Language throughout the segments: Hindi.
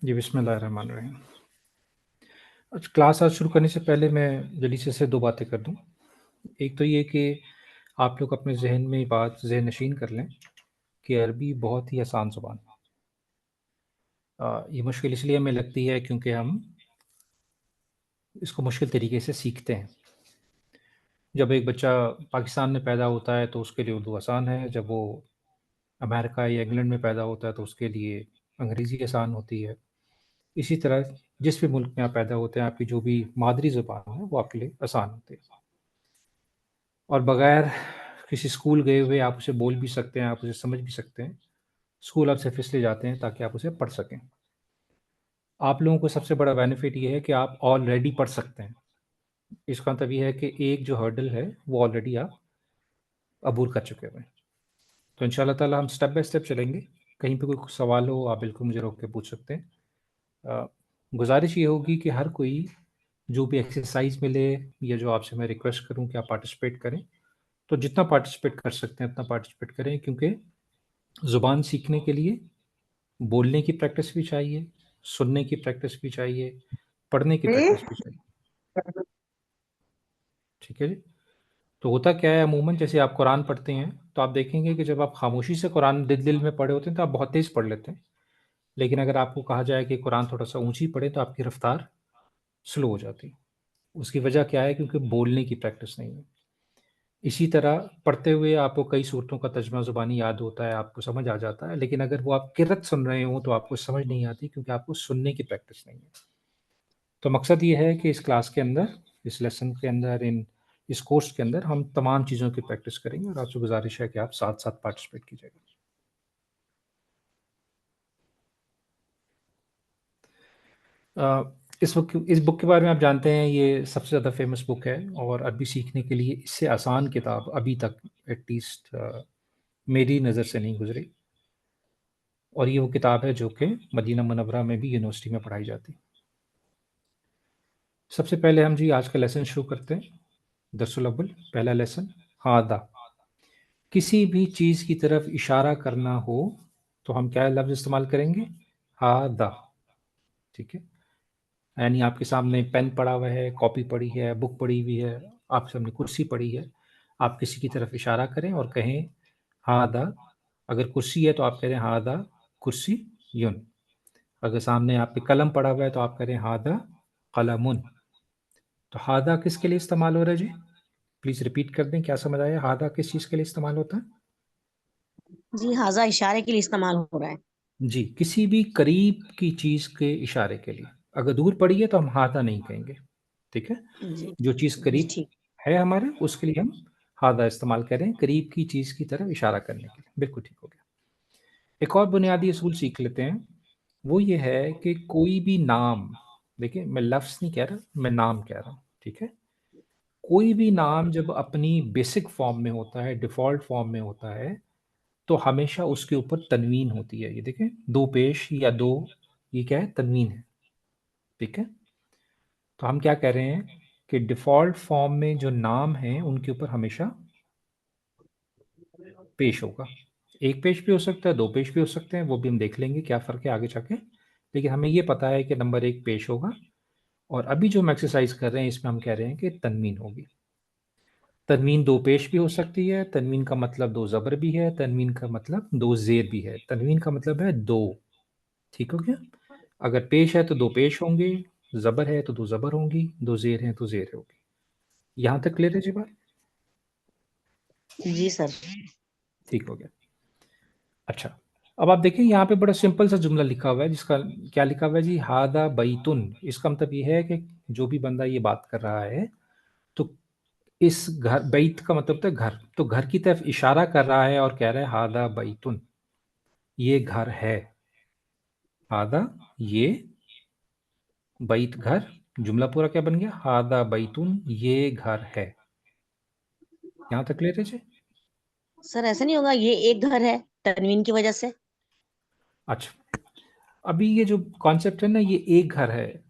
जी, बिस्मिल्लाहिर्रहमानिर्रहीम। आज क्लास आज शुरू करने से पहले मैं जल्दी से 2 बातें कर दूँ। एक तो ये कि आप लोग अपने ज़हन में ये बात ज़हन-नशीन कर लें कि अरबी बहुत ही आसान ज़ुबान है। ये मुश्किल इसलिए हमें लगती है क्योंकि हम इसको मुश्किल तरीके से सीखते हैं। जब एक बच्चा पाकिस्तान में पैदा होता है तो उसके लिए उर्दू आसान है, जब वो अमेरिका या इंग्लैंड में पैदा होता है तो उसके लिए अंग्रेज़ी आसान होती है। इसी तरह जिस भी मुल्क में आप पैदा होते हैं, आपकी जो भी मादरी ज़ुबान है, वो आपके लिए आसान होती है। और बगैर किसी स्कूल गए हुए आप उसे बोल भी सकते हैं, आप उसे समझ भी सकते हैं। स्कूल आप सिर्फ़ इसलिए जाते हैं ताकि आप उसे पढ़ सकें। आप लोगों को सबसे बड़ा बेनिफिट ये है कि आप ऑलरेडी पढ़ सकते हैं। इसका मतलब ये है कि एक जो हर्डल है, वो ऑलरेडी आप अबूर कर चुके हुए हैं। तो इंशाअल्लाह ताला हम स्टेप बाय स्टेप चलेंगे। कहीं पे कोई सवाल हो, आप बिल्कुल मुझे रोक के पूछ सकते हैं। अ, गुज़ारिश ये होगी कि हर कोई जो भी एक्सरसाइज़ मिले या जो आपसे मैं रिक्वेस्ट करूँ कि आप पार्टिसिपेट करें, तो जितना पार्टिसिपेट कर सकते हैं, उतना पार्टिसिपेट करें क्योंकि ज़ुबान सीखने के लिए बोलने की प्रैक्टिस भी चाहिए, सुनने की प्रैक्टिस भी चाहिए, पढ़ने की प्रैक्टिस भी चाहिए। ठीक है जी? तो होता क्या है अमूमन जैसे आप कुरान पढ़ते हैं, तो आप देखेंगे कि जब आप खामोशी से कुरान दिल-दिल में पढ़े होते हैं, तो आप बहुत तेज़ पढ़ लेते हैं। लेकिन अगर आपको कहा जाए कि कुरान थोड़ा-सा ऊँची पढ़ें, तो आपकी रफ़्तार स्लो हो जाती है। उसकी वजह क्या है? क्योंकि बोलने की प्रैक्टिस नहीं है। इसी तरह पढ़ते हुए आपको कई सूरतों का तर्जुमा ज़ुबानी याद होता है, आपको समझ आ जाता है, लेकिन अगर वो आप किरत सुन रहे हों, तो आपको समझ नहीं आती क्योंकि आपको सुनने की प्रैक्टिस नहीं है। तो मकसद ये है कि इस क्लास के अंदर, इस लेसन के अंदर, इस कोर्स के अंदर हम तमाम चीज़ों की प्रैक्टिस करेंगे और आपसे गुज़ारिश है कि आप साथ-साथ पार्टिसिपेट कीजिएगा। इस बुक के बारे में आप जानते हैं, ये सबसे ज़्यादा फ़ेमस बुक है और अरबी सीखने के लिए इससे आसान किताब अभी तक एट लीस्ट मेरी नज़र से नहीं गुज़री। और ये वो किताब है जो कि मदीना मुनव्वरा में भी यूनिवर्सिटी में पढ़ाई जाती है। सबसे पहले हम जी आज का लेसन शुरू करते हैं। दरसुल अव्वल पहला लेसन हादा। किसी भी चीज़ की तरफ इशारा करना हो तो हम क्या लफ्ज़ इस्तेमाल करेंगे? हादा। ठीक है? यानी आपके सामने पेन पड़ा हुआ है, कॉपी पड़ी है, बुक पड़ी हुई है, आपके सामने कुर्सी पड़ी है। आप किसी की तरफ इशारा करें और कहें हादा। अगर कुर्सी है तो आप कह रहे हैं हादा कुर्सियुन। अगर सामने आपके कलम पड़ा हुआ है तो आप कह रहे हैं हादा कलमुन। तो हादा किसके लिए इस्तेमाल हो रहा है जी? प्लीज़ रिपीट कर दें, क्या समझ आया? हादा किस चीज़ के लिए इस्तेमाल होता है? जी, हाज़ा इशारे के लिए इस्तेमाल हो रहा है। जी, किसी भी करीब की चीज़ के इशारे के लिए। अगर दूर पड़ी है तो हम हादा नहीं कहेंगे, ठीक है? जी, जो चीज़ जी करीब ठीक। है हमारे, उसके लिए हम हादा इस्तेमाल करें, करीब की चीज़ की तरफ इशारा करने के लिए। बिल्कुल ठीक हो गया। एक और बुनियादी असूल सीख लेते हैं, वो ये है कि कोई भी नाम, देखिए मैं लफ़्ज़ नहीं कह रहा, मैं नाम कह रहा हूँ, ठीक है? कोई भी नाम जब अपनी बेसिक फ़ॉर्म में होता है, डिफ़ॉल्ट फ़ॉर्म में होता है, तो हमेशा उसके ऊपर तनवीन होती है। ये देखें, दो पेश या दो, ये क्या है? तनवीन है, ठीक है? तो हम क्या कह रहे हैं कि डिफ़ॉल्ट फ़ॉर्म में जो नाम हैं, उनके ऊपर हमेशा पेश होगा। एक पेश भी हो सकता है, दो पेश भी हो सकते हैं, वो भी हम देख लेंगे क्या फ़र्क है आगे जाके। लेकिन हमें ये पता है कि नंबर 1 पेश होगा और अभी जो हम एक्सरसाइज़ कर रहे हैं, इसमें हम कह रहे हैं कि तनवीन होगी। तनवीन दो पेश भी हो सकती है, तनवीन का मतलब दो ज़बर भी है, तनवीन का मतलब दो ज़ेर भी है। तनवीन का मतलब है दो, ठीक हो गया? अगर पेश है तो दो पेश होंगे, ज़बर है तो दो ज़बर होंगी, दो ज़ेर हैं तो ज़ेर होगी। यहाँ तक क्लियर है जी बात? जी सर। ठीक हो गया। अच्छा, अब आप देखिए यहाँ पे बड़ा सिंपल सा जुमला लिखा हुआ है जिसका क्या लिखा हुआ है जी? हादा बैतुन। इसका मतलब ये है कि जो भी बंदा ये बात कर रहा है, तो इस घर, बैत का मतलब होता है घर, तो घर की तरफ इशारा कर रहा है और कह रहा है हादा बैतुन, ये घर है। हादा ये, बैत घर, जुमला पूरा क्या बन गया? हादा बैतुन, ये घर है। यहाँ तक क्लियर है जी? सर ऐसा नहीं होगा ये एक घर है तनवीन की वजह से? अच्छा, अभी ये जो कॉन्सेप्ट है ना, ये एक घर है।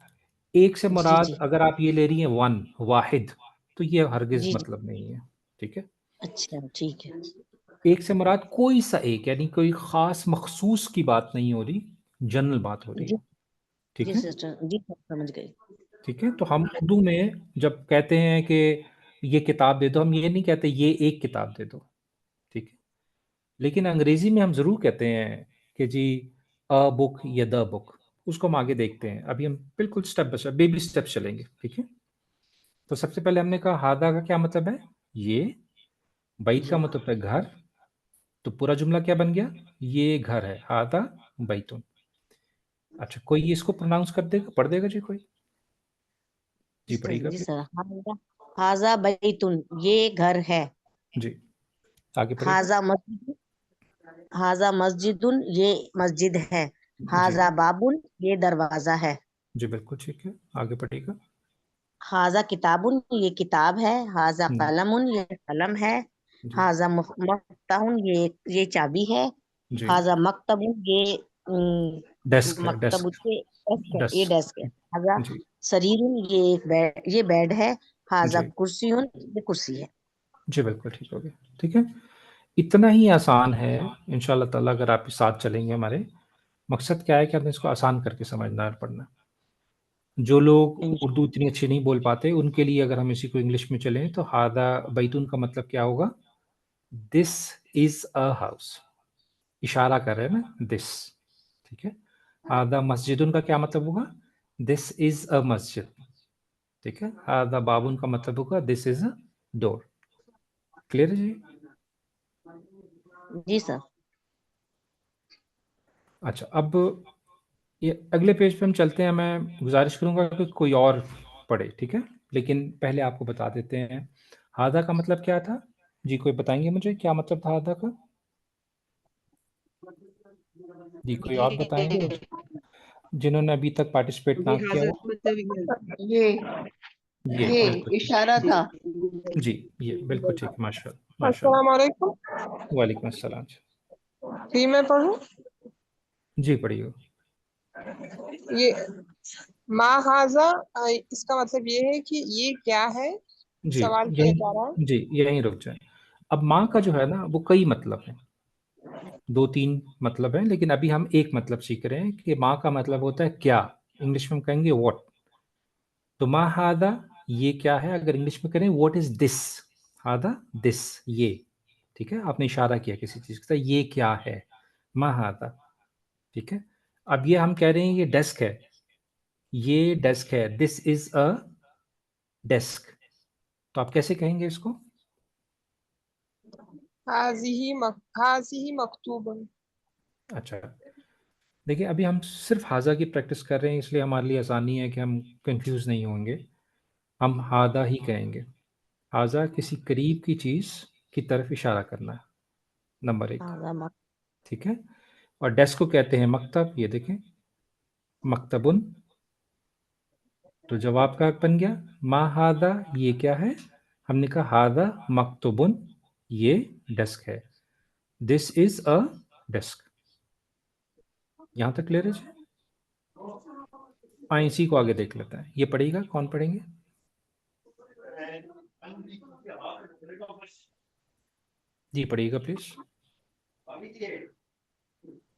एक से जी, मुराद जी। अगर आप ये ले रही हैं वन, वाहिद, तो ये हरगिज़ जी, जी। मतलब नहीं है, ठीक है? अच्छा, ठीक है। एक से मुराद कोई सा एक, यानी कोई ख़ास मख़सूस की बात नहीं हो रही, जनरल बात हो रही जी, है। ठीक जी है, सिस्टर, जी सर, समझ गई। ठीक है। तो हम उर्दू में जब कहते हैं कि ये किताब दे दो, हम ये नहीं कहते ये एक किताब दे दो, ठीक है। लेकिन अंग्रेजी में हम जरूर कहते हैं कि जी अ बुक या द बुक। उसको हम आगे देखते हैं, अभी हम बिल्कुल step by step, baby step चलेंगे, ठीक है। तो सबसे पहले हमने कहा हादा का क्या मतलब है, ये। बैत का मतलब है घर। तो पूरा जुमला क्या बन गया, ये घर है, हादा बैतुन। अच्छा, कोई इसको प्रोनाउंस कर देगा, पढ़ देगा जी कोई? जी पढ़िएगा जी प्लीज। सर, हाजा, हाजा बैतुन, ये घर है। जी आगे पढ़िएगा। हाजा मस्जिद, हाजा मस्जिदुन, ये मस्जिद है। जी हाजा बाबुन, ये दरवाजा है। जी बिल्कुल ठीक है, आगे पढ़िएगा। हाजा किताबुन, ये किताब है। हाजा हम्म, कलमुन, ये कलम है। जी हाजा मफ्ताहुन, ये चाबी है। जी। हाजा मकतबुन, डेस्क है, मकतब, डेस्क। ये डेस्क है, ये डेस्क है। डेस्क। हाजा जी सरीरुन, ये बेड है। हाजा जी कुर्सियुन, ये कुर्सी है। जी बिल्कुल ठीक हो गया, ठीक है। इतना ही आसान है। इंशाल्लाह ताला अगर आप इस साथ चलेंगे हमारे, मकसद क्या है कि आपने इसको आसान करके समझना है, पढ़ना। जो लोग उर्दू इतनी अच्छी नहीं बोल पाते उनके लिए अगर हम इसी को इंग्लिश में चलें तो हादा बैतून का मतलब क्या होगा, दिस इज अ हाउस। इशारा कर रहे हैं ना, दिस, ठीक है। हादा मस्जिदुन का क्या मतलब होगा, दिस इज अ मस्जिद, ठीक है। हादा बाबुन का मतलब होगा this is a door. Clear है जी? जी सर। अच्छा, अब ये अगले पेज पे हम चलते हैं। मैं गुजारिश करूंगा कि कोई और पढ़े, ठीक है। लेकिन पहले आपको बता देते हैं हादा का मतलब क्या था। जी कोई बताएंगे मुझे क्या मतलब था हादा का? जी कोई और बताएंगे ये मुझे, जिन्होंने अभी तक पार्टिसिपेट ना ये किया हो। ये ये ये बिल्कुल ठीक। इशारा था। जी ये बिल्कुल ठीक, माशाल्लाह अस्सलाम माशाल्लाह। वालेकुम। वालेकुम अस्सलाम। फिर मैं पढ़ूं। जी पढ़िए। ये माहाजा, इसका मतलब ये है कि ये क्या है। जी सवाल किया जा रहा है। यहीं, जी यहीं रुक जाए। अब माँ का जो है ना वो कई मतलब है, दो तीन मतलब है, लेकिन अभी हम एक मतलब सीख रहे हैं कि माँ का मतलब होता है क्या। इंग्लिश में हम कहेंगे व्हाट। तो माँ हादा, ये क्या है, अगर इंग्लिश में करें what is this, Hada this, ये, ठीक है। आपने इशारा किया किसी चीज का, ये क्या है, माँ हादा, ठीक है। अब ये हम कह रहे हैं ये डेस्क है, ये डेस्क है, दिस इज अ डेस्क। तो आप कैसे कहेंगे इसको? हाजिही मकतूबन। अच्छा, देखिए अभी हम सिर्फ हाजा की प्रैक्टिस कर रहे हैं, इसलिए हमारे लिए आसानी है कि हम कंफ्यूज नहीं होंगे। हम हादा ही कहेंगे। हाजा किसी करीब की चीज की तरफ इशारा करना है, नंबर एक, हाजा ठीक है। और डेस्क को कहते हैं मकतब, ये देखें, मकतबुन। तो जवाब का बन गया मा हादा, ये क्या है, हमने कहा हादा मकतुबुन, ये डेस्क है, दिस इज अ डेस्क। यहां तक क्लियर है जी? इसी को आगे देख लेते हैं, ये पढ़ेगा, कौन पढ़ेंगे? जी पढ़िएगा प्लीज। मैं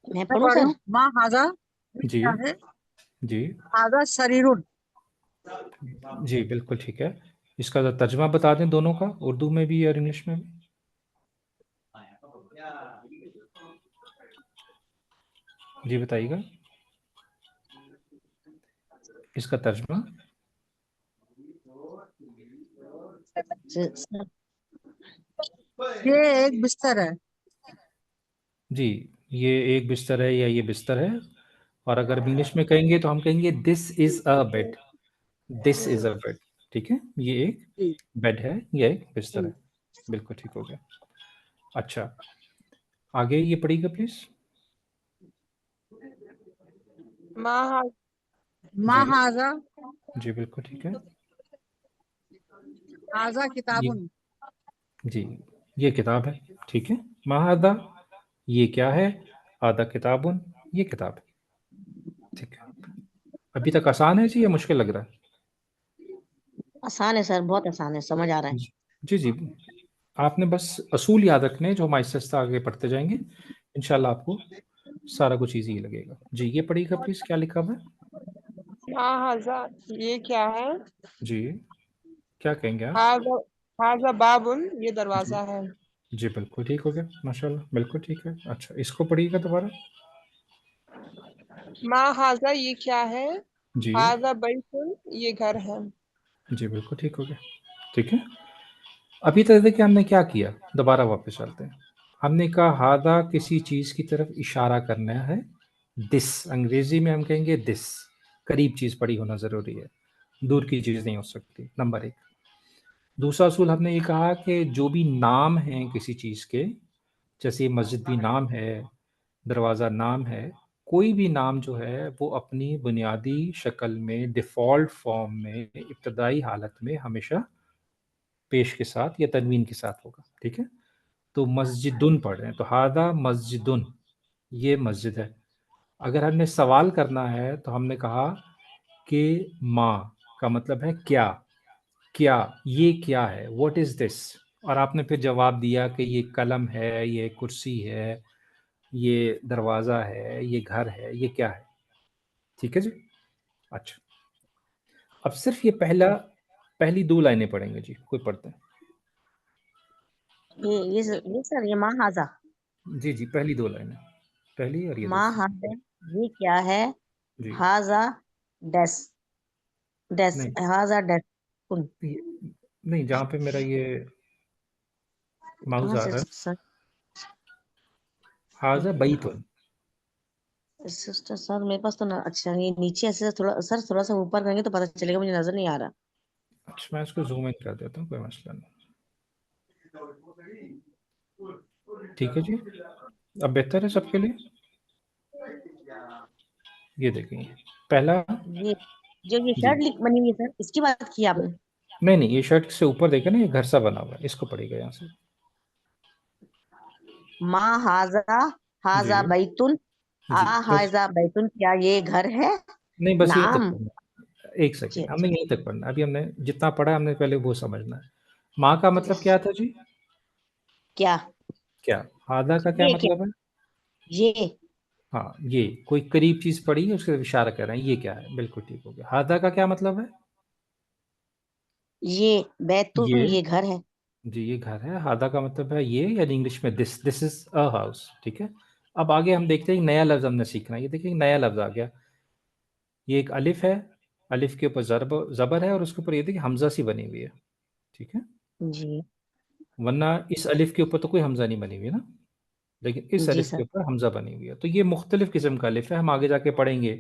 मैं पढ़ूं पढ़ूं। सर? माँ हाजा, ये जी क्या है। जी हाजा शरीरुन। जी बिल्कुल ठीक है। इसका तर्जमा बता दें दोनों का, उर्दू में भी और इंग्लिश में भी। जी बताइएगा इसका तर्जमा। सर, ये एक बिस्तर है। जी ये एक बिस्तर है या ये बिस्तर है। और अगर हम इंग्लिश में कहेंगे तो हम कहेंगे this is a bed, this is a bed, ठीक है। ये एक जी बेड है, ये एक बिस्तर जी। है। बिल्कुल ठीक हो गया। अच्छा, आगे ये पढ़िएगा प्लीज। माँ जी हाजा, जी बिल्कुल ठीक है। हाजा ये किताबुन। जी ये किताब है, ठीक है। महादा, ये क्या है, आधा किताबुन, ये किताब है, ठीक है। अभी तक आसान है जी या मुश्किल लग रहा है? आसान है सर, बहुत आसान है, समझ आ रहा है। जी जी जी। आपने बस असूल याद रखने हैं, जो हम आहिस्ता आहिस्ता आगे पढ़ते जाएंगे, इंशाल्लाह आपको सारा कुछ इजी लगेगा। जी ये पढ़िएगा प्लीज, क्या लिखा हुआ है? मा हाजा ये क्या है? जी, क्या कहेंगे आप? हाजा हाजा बाबुन ये जी, दरवाजा है। जी बिल्कुल ठीक हो गया, माशाल्लाह, बिल्कुल ठीक है। अच्छा, इसको पढ़िएगा दोबारा। मा हाजा ये क्या है? जी, हाजा बैतुन ये घर है। जी बिल्कुल ठीक हो गया। ठीक है, अभी तक देखिए हमने क्या किया, दोबारा वापस चलते हैं। हमने कहा हादा किसी चीज़ की तरफ इशारा करना है, दिस अंग्रेजी में हम कहेंगे दिस, करीब चीज़ पड़ी होना ज़रूरी है, दूर की चीज़ नहीं हो सकती, नंबर एक। दूसरा असूल हमने ये कहा कि जो भी नाम हैं किसी चीज़ के, जैसे मस्जिद भी नाम है, दरवाज़ा नाम है, कोई भी नाम जो है वो अपनी बुनियादी शक्ल में, डिफ़ॉल्ट फॉर्म में, इब्तदाई हालत में हमेशा पेश के साथ या तनवीन के साथ होगा। ठीक है, तो मस्जिदुन पढ़ रहे हैं तो हादा मस्जिदुन, ये मस्जिद है। अगर हमने सवाल करना है तो हमने कहा कि माँ का मतलब है क्या, क्या, ये क्या है, व्हाट इज दिस। और आपने फिर जवाब दिया कि ये कलम है, ये कुर्सी है, ये दरवाज़ा है, ये घर है, ये क्या है। ठीक है जी। अच्छा, अब सिर्फ ये पहली दो लाइनें पढ़ेंगे जी, कोई पढ़ते हैं? ये सर ये मा हाजा, जी जी, पहली दो लाइनें, पहली और ये मा दूसरी। हाजा ये क्या है? जी, हाजा डेस डेस नहीं हाजा डेस कुन। नहीं, जहाँ पे मेरा ये माउस कहाँ आ से रहा है, सर? हाजा बैतुन। सिस्टर सर मेरे पास तो अच्छा ये नीचे ऐसे थोड़ा सर, थोड़ा सा ऊपर करेंगे तो पता चलेगा, मुझे नजर नहीं आ रहा। अच्छा, मैं इसको जूम इन कर देता हूँ, कोई मसला नहीं। ठीक है जी, अब बेहतर है सबके लिए। ये देखेंगे पहला। ये जो ये जी, शर्ट बनी हुई है सर, इसकी बात की आपने? नहीं नहीं, ये शर्ट से ऊपर देखे ना, ये घर सा बना हुआ है, इसको पड़ेगा यहाँ से। मा हाजा जी हाजा बैतुन, जी, बस, हाजा बैतुन क्या ये घर है? नहीं बस यहीं तक नाम। पढ़ना। एक जी सेकेंड, हमने अच्छा। यहीं तक पढ़ना, अभी हमने जितना पढ़ा हमने पहले वो समझना है। माँ का मतलब क्या था जी? क्या? क्या? हादा का क्या ये क्या? मतलब है? ये हाँ, ये कोई करीब चीज पड़ी है उसके इशारा कर रहे हैं, ये क्या है, बिल्कुल ठीक हो गया। हादा का क्या मतलब है? ये बैतुन ये, ये घर है। जी ये घर है। हादा का मतलब है ये, यानी इंग्लिश में this, this is a house. ठीक है, अब आगे हम देखते हैं एक नया लफ्ज हमने सीखना है। ये देखिए एक नया लफ्ज आ गया, ये एक अलिफ है, अलिफ के ऊपर जबर है और उसके ऊपर ये देखिए हमजा सी बनी हुई है। ठीक है, जी वरना इस अलिफ के ऊपर तो कोई हमजा नहीं बनी हुई है ना, लेकिन इस जी अलिफ के सर। ऊपर हमजा बनी हुई है। तो ये मुख्तलिफ किस्म का अलिफ है, हम आगे जाके पढ़ेंगे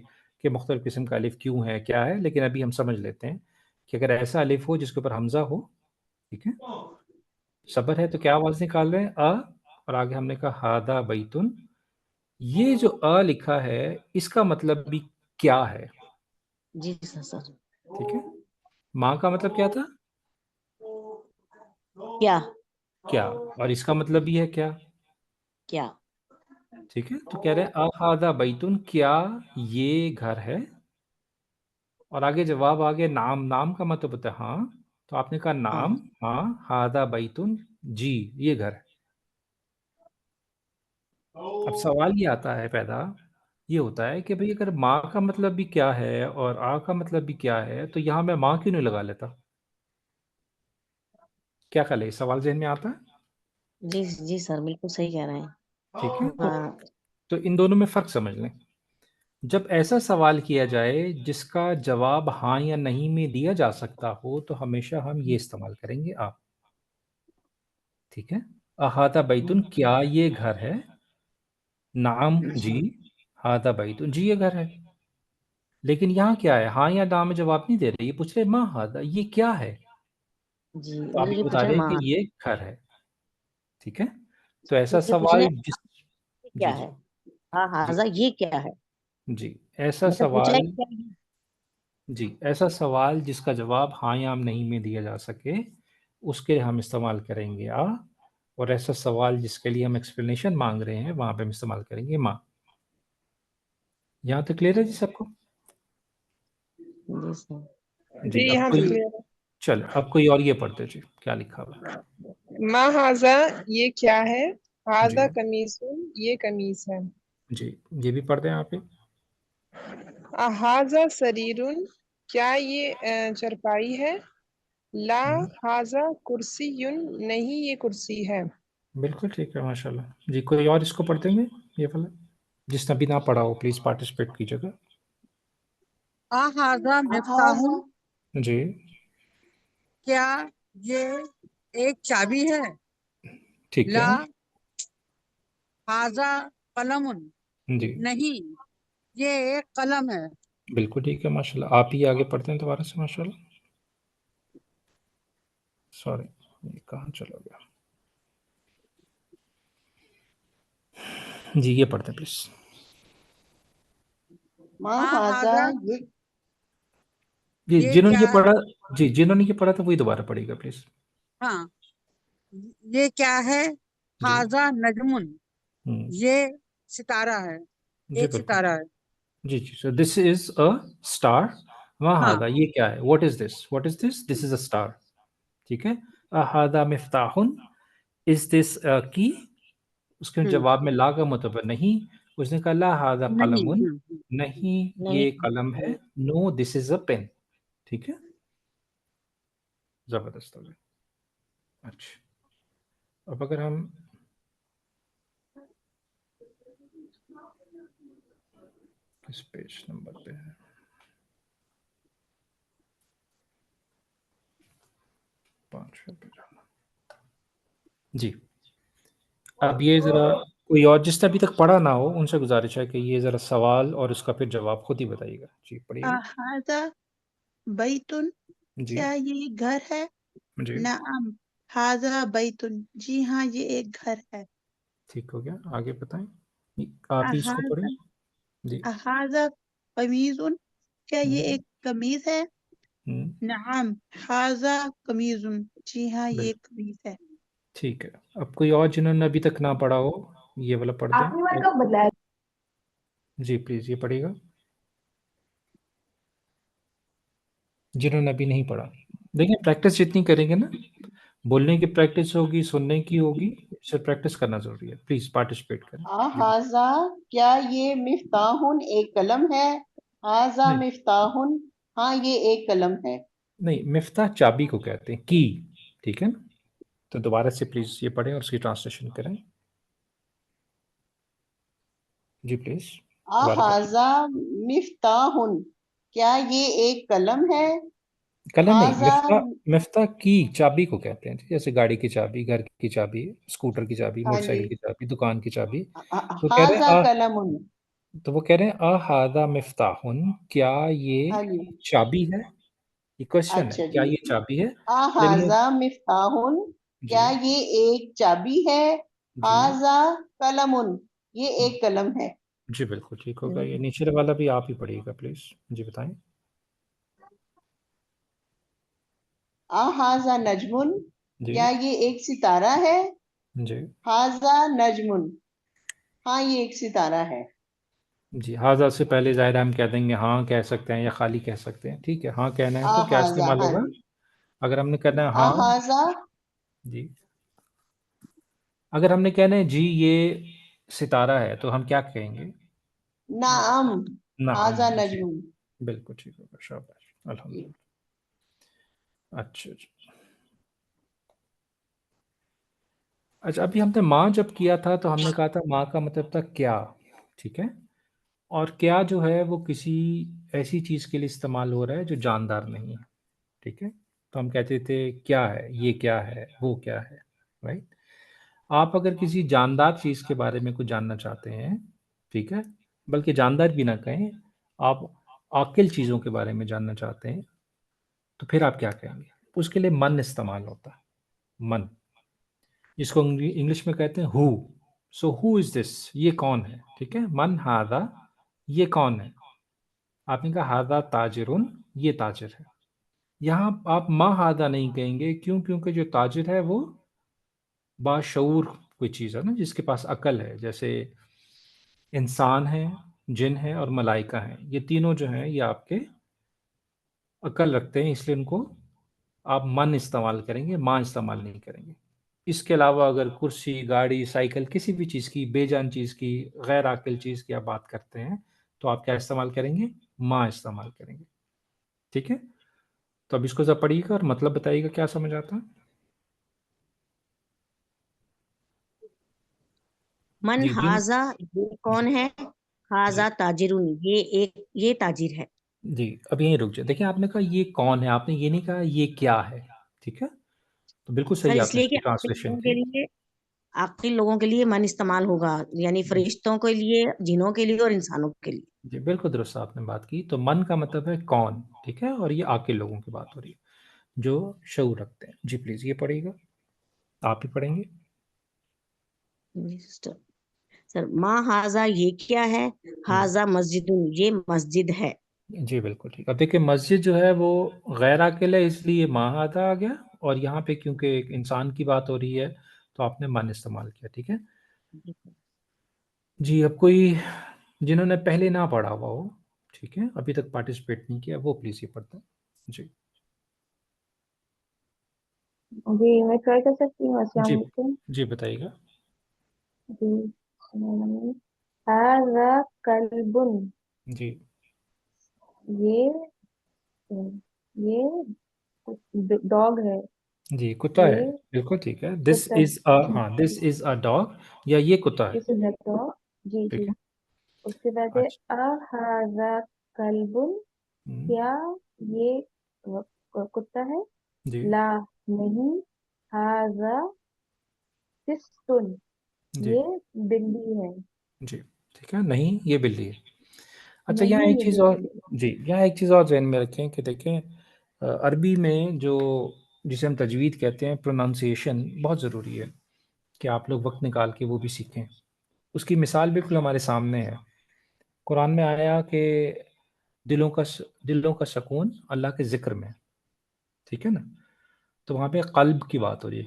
कि मुख्तलिफ किस्म का अलिफ क्यों है, क्या है, लेकिन अभी हम समझ लेते हैं कि अगर ऐसा अलिफ हो जिसके ऊपर हमजा हो, ठीक है, सबर है, तो क्या आवाज निकाल रहे हैं? और आगे हमने कहा हादा बैतुन, ये जो लिखा है इसका मतलब भी क्या है? जी सर सर। ठीक है, माँ का मतलब क्या था? क्या? क्या, और इसका मतलब भी है क्या? क्या? ठीक है, तो कह रहे हैं अहादा बैतुन, क्या ये घर है? और आगे जवाब आ गया नाम, नाम का मतलब होता है हाँ, तो आपने कहा नाम, हाँ हाँ, हादा बैतुन, जी ये घर है। अब सवाल ये आता है पैदा, ये होता है कि भाई अगर माँ का मतलब भी क्या है और का मतलब भी क्या है, तो यहाँ मैं माँ क्यों नहीं लगा लेता? क्या ख्याल है, ये सवाल जहन में आता है? जी जी सर, बिल्कुल सही कह रहे हैं। ठीक है, हाँ तो इन दोनों में फ़र्क समझ लें। जब ऐसा सवाल किया जाए जिसका जवाब हाँ या नहीं में दिया जा सकता हो, तो हमेशा हम ये इस्तेमाल करेंगे आप। ठीक है, अहाता बैतुन, क्या ये घर है? नाम, जी, जी हादा बैतुन, जी ये घर है। लेकिन यहाँ क्या है, हाँ या ना में जवाब नहीं दे रहे, ये पूछ रहे माँ हादा, ये क्या है? जी, तो आप ये ये बता पूछ रहे रहे हैं हैं कि माँ। ये घर है। ठीक है, तो ऐसा ये पूछ रहे सवाल हैं जिस, ये क्या जी है? जी, हाँ जी हाजा ये क्या है? जी, ऐसा मतलब पूछ रहे सवाल, हैं क्या ये? जी ऐसा सवाल जिसका जवाब हाँ या नहीं में दिया जा सके, उसके लिए हम इस्तेमाल करेंगे आ। और ऐसा सवाल जिसके लिए हम एक्सप्लेनेशन मांग रहे हैं, वहां पे हम इस्तेमाल करेंगे माँ। यहाँ तक क्लियर है जी सबको? जी सर। जी, जी अब यहाँ कोई, तक क्लियर चल अब कोई और ये पढ़ते जी, क्या लिखा हुआ है? है। मा हाजा ये क्या है? जी हाजा कमीസുन ये कमीज है। जी, ये भी पढ़ दें आप ही। अहाजा सरीरुन, क्या ये चरपाई है? ला हाजा कुर्सीयुन, नहीं ये कुर्सी है। बिल्कुल ठीक है, माशाल्लाह जी। कोई और इसको पढ़ देंगे ये वाला, जिसने अभी ना पढ़ा हो प्लीज पार्टिसिपेट कीजिएगा अहाजा मिफ्ताहुन, जी। क्या ये एक चाबी है? ठीक ला है हाजा कलमुन, जी, नहीं ये एक कलम है। बिल्कुल ठीक है माशाल्लाह। आप ही आगे पढ़ते हैं दोबारा से, माशाल्लाह। सॉरी, ये कहाँ चला गया जी, ये पढ़ते हैं प्लीज। हाजा, जी, ये जिन्होंने ये क्या? पढ़ा, जी जिन्होंने ये पढ़ा था वही दोबारा पढ़ेगा प्लीज। हाँ, ये क्या है? जी हाजा नजमुन, ये सितारा है, जी एक बिल्कुल सितारा है। जी जी। So this is a star. हाँ, वहादा, ये क्या है? What is this? What is this? This is a star. ठीक है। अहादा मिफ्ताहुन, इज दिस की? उसके हम्म, जवाब में ला का मतलब है नहीं। उसने कहा ला हादा नहीं, कलमुन, नहीं नहीं। ये कलम है। No this is a pen. ठीक है, जबरदस्त हो गया। अच्छा, अब अगर हम किस पेज नंबर पे हैं? 5 पे जाना जी। अब ये जरा कोई और जिसने अभी तक पढ़ा ना हो उनसे गुजारिश है कि ये जरा सवाल और उसका फिर जवाब खुद ही बताइएगा। जी पढ़िएगा हाजा बैतुन, जी क्या ये घर है? जी। नाम हाजा बैतुन, जी हाँ ये एक घर है। ठीक हो गया, आगे बताएं। आप ही इसको पढ़ें हाजा जी। हाजा कमीजुन, क्या ये हम्म, एक कमीज है? नाम हाजा कमीजुन, जी हाँ ये एक कमीज है। ठीक है। अब कोई और जिन्होंने अभी तक ना पढ़ा हो ये वाला पढ़ दें। आपने वर्ड कब बदलाया? जी प्लीज ये पढ़िएगा, जिन्होंने अभी नहीं पढ़ा। देखिए प्रैक्टिस जितनी करेंगे ना, बोलने की प्रैक्टिस होगी, सुनने की होगी, सिर्फ प्रैक्टिस करना जरूरी है। प्लीज पार्टिसिपेट करें जी। हाजा, क्या ये मिफ्ताहुन एक कलम है? हाजा नहीं मिफ्ताहुन, हाँ ये एक कलम है। नहीं, मिफ्ताह चाबी को कहते हैं, की। ठीक है ना, तो दोबारा से प्लीज ये पढ़ें और उसकी ट्रांसलेशन करें जी प्लीज। दोबारा पढ़ें। हाजा मिफ्ताहुन, क्या ये एक कलम है? कलम नहीं, हाजा मिफ्ताह, मिफ्ताह की चाबी को कहते हैं। जैसे गाड़ी की चाबी, घर की चाबी, स्कूटर की चाबी, हाँ जी, मोटरसाइकिल की चाबी, दुकान की चाबी। तो कह रहे हाजा हैं कलमुन, तो वो कह रहे हैं हादा मिफ्ताहुन, क्या ये हाँ जी, चाबी है? ये क्वेश्चन है, अच्छा क्या जी। ये चाबी है? लेकिन वो हाजा मिफ्ताहुन, जी क्या ये एक चाबी है? जी हाजा कलमुन, ये एक कलम है। जी बिल्कुल ठीक होगा। ये नीचे वाला भी आप ही पढ़िएगा प्लीज जी, बताएं हाजा नजमुन, जी क्या ये एक सितारा है? जी हाजा नजमुन, हाँ ये एक सितारा है। जी। हाजा से पहले ज़ाहिर है हम कह देंगे हाँ कह सकते हैं या खाली कह सकते हैं। ठीक है, हाँ कहना है तो क्या हाजा, इस्तेमाल हाँ होगा? जी, अगर हमने कहना है हाँ हाजा जी, अगर हमने कहना है जी ये सितारा है तो हम क्या कहेंगे? नाम, नाम हाजा जी, नजमुन। बिल्कुल ठीक होगा, शाबाश, अल्हम्दुलिल्लाह। अच्छा जी। अच्छा, अभी हमने माँ जब किया था तो हमने कहा था माँ का मतलब था क्या। ठीक है, और क्या जो है वो किसी ऐसी चीज़ के लिए इस्तेमाल हो रहा है जो जानदार नहीं है। ठीक है, तो हम कहते थे क्या है, ये क्या है, वो क्या है। राइट। आप अगर किसी जानदार चीज़ के बारे में कुछ जानना चाहते हैं, ठीक है, बल्कि जानदार भी ना कहें, आप आकिल चीज़ों के बारे में जानना चाहते हैं, तो फिर आप क्या कहेंगे? उसके लिए मन इस्तेमाल होता है, मन, जिसको इंग्लिश में कहते हैं who. So who is this, ये कौन है? ठीक है, मन हादा, ये कौन है? आपने कहा हादा ताजिरुन, ये ताजिर है। यहाँ आप मा हादा नहीं कहेंगे, क्यों? क्योंकि जो ताजिर है वो बाशऊर कोई चीज़ है ना, जिसके पास अकल है। जैसे इंसान है, जिन है और मलाइका है, ये तीनों जो हैं ये आपके अकल रखते हैं, इसलिए उनको आप मन इस्तेमाल करेंगे, माँ इस्तेमाल नहीं करेंगे। इसके अलावा अगर कुर्सी, गाड़ी, साइकिल, किसी भी चीज़ की, बेजान चीज़ की, गैर आकिल चीज़ की आप बात करते हैं, तो तो आप क्या इस्तेमाल करेंगे? माँ इस्तेमाल करेंगे। ठीक है, तो अब इसको जरा पढ़िएगा और मतलब बताइएगा क्या समझ आता है। मन जी हाजा, ये कौन है? हाजा जी ताजिरुन, ये ताजिर है। जी, अब यहीं रुक जाए। देखिए आपने कहा ये कौन है, आपने ये नहीं कहा ये क्या है। ठीक है, तो बिल्कुल सर सही आपने इसलिए कि इसकी ट्रांसलेशन की। आकिल लोगों के लिए मन इस्तेमाल होगा, यानी फरिश्तों के लिए, जिनों के लिए और इंसानों के लिए। जी बिल्कुल दुरुस्त आपने बात की। तो मन का मतलब है कौन, ठीक है, और ये आकिल लोगों की बात हो रही है जो शऊर रखते हैं। जी प्लीज ये पढ़िएगा, आप ही पढ़ेंगे। जी सिस्टर। सर माँ हाजा, ये क्या है? हाजा मस्जिदुन, ये मस्जिद है। जी बिल्कुल ठीक। अब देखिए मस्जिद जो है वो गैर अकेला है, इसलिए माहादा आ गया, और यहाँ पे क्योंकि एक इंसान की बात हो रही है तो आपने मन इस्तेमाल किया। ठीक है जी। अब कोई जिन्होंने पहले ना पढ़ा हुआ हो, ठीक है, अभी तक पार्टिसिपेट नहीं किया, वो प्लीज ये पढ़ता है। जी जी मैं ट्राई कर सकती हूँ। अस्सलाम जी वालेकुम। जी बताइएगा। जी हाज़ा कल्बुन, जी ये डॉग है। जी कुत्ता है, ये बिल्कुल ठीक है। दिस कुत्ता इज अ, हाँ दिस इज अ डॉग, या ये कुत्ता है। This is a dog. जी ठीक जी। है उसके बाद है अच्छा। हाज़ा कल्बुन, हम्म, क्या ये कुत्ता है? जी ला, नहीं। हाज़ा सिस्तुन, जी ये बिल्ली है। जी ठीक है, नहीं ये बिल्ली है। अच्छा यहाँ नहीं एक ये चीज़ और, बिल्ली है। जी यहाँ एक चीज़ और ज़हन में रखें कि देखें अरबी में जो जिसे हम तजवीद कहते हैं, प्रोनाउंसिएशन बहुत ज़रूरी है कि आप लोग वक्त निकाल के वो भी सीखें। उसकी मिसाल बिल्कुल हमारे सामने है। कुरान में आया कि दिलों का सुकून अल्लाह के ज़िक्र में, ठीक है ना। तो वहाँ पे कल्ब की बात हो रही है।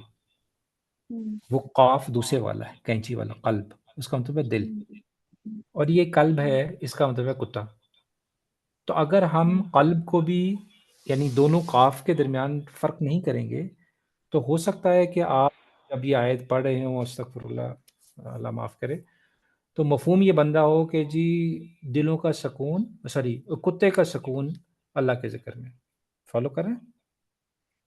हम्म, वो काफ दूसरे वाला है, कैंची वाला कल्ब, उसका मतलब है दिल। हम्म, और ये कल्ब है, इसका मतलब है कुत्ता। तो अगर हम हम्म, कल्ब को भी, यानी दोनों काफ के दरमियान फ़र्क नहीं करेंगे, तो हो सकता है कि आप जब ये आयत पढ़ रहे हों, अस्तगफिरुल्लाह, अल्लाह माफ़ करे, तो मफ़हूम ये बन रहा हो कि जी दिलों का सुकून, सॉरी कुत्ते का सुकून अल्लाह के ज़िक्र में। फ़ॉलो कर रहे हैं?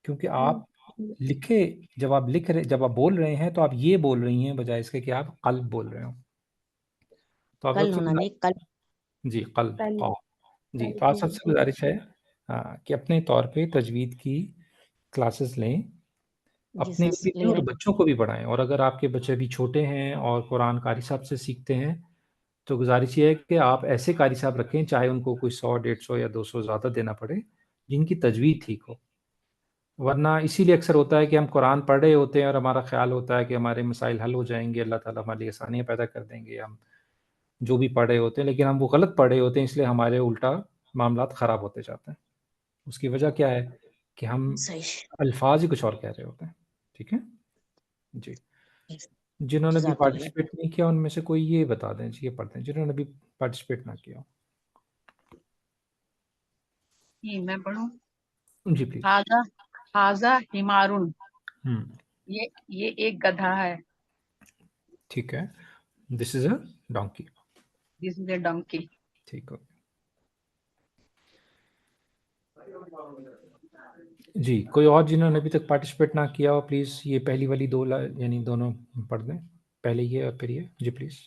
क्योंकि आप हम्म। लिखे, जब आप बोल रहे हैं तो आप ये बोल रही हैं बजाय इसके कि आप कल्ब बोल रहे हो। तो आप कल सबसे होना नहीं, कल। जी कल्ब कल क़ाफ। जी, कल तो आप जी सबसे ओके। गुज़ारिश है कि अपने तौर पे तजवीद की क्लासेस लें, जी अपने सर, लिए भी लें ले और रहे बच्चों को भी पढ़ाएँ। और अगर आपके बच्चे अभी छोटे हैं और कुरान कारी साहब से सीखते हैं, तो गुज़ारिश ये है कि आप ऐसे कारी साहब रखें, चाहे उनको कोई 100, 150 या 200 ज़्यादा देना पड़े, जिनकी तजवीद ठीक हो। वरना इसीलिए अक्सर होता है कि हम कुरान पढ़ रहे होते हैं और हमारा ख़्याल होता है कि हमारे मसाइल हल हो जाएँगे, अल्लाह ताला हमारे लिए आसानियाँ पैदा कर देंगे, हम जो भी पढ़ रहे होते हैं, लेकिन हम वो गलत पढ़ रहे होते हैं, इसलिए हमारे उल्टा मामलात ख़राब होते जाते हैं। उसकी वजह क्या है कि हम हैं। सही। अल्फ़ाज़ ही कुछ और कह रहे होते हैं। ठीक है? जी। जिन्होंने भी जज़ाकल्लाह। पार्टिसिपेट नहीं किया उनमें से कोई ये बता दें, जी ये पढ़ दें, जिन्होंने भी पार्टिसिपेट ना किया हो। जी मैं पढ़ूं। जी प्लीज़। हाजा हाजा हिमारुन, हुँ, ये एक गधा है। ठीक है। This is a donkey. This is a donkey. ठीक हो गया। जी, कोई और जिन्होंने अभी तक पार्टिसिपेट ना किया हो, प्लीज़ ये पहली वाली 2 यानी दोनों पढ़ दें। पहले ये और फिर ये। जी प्लीज़।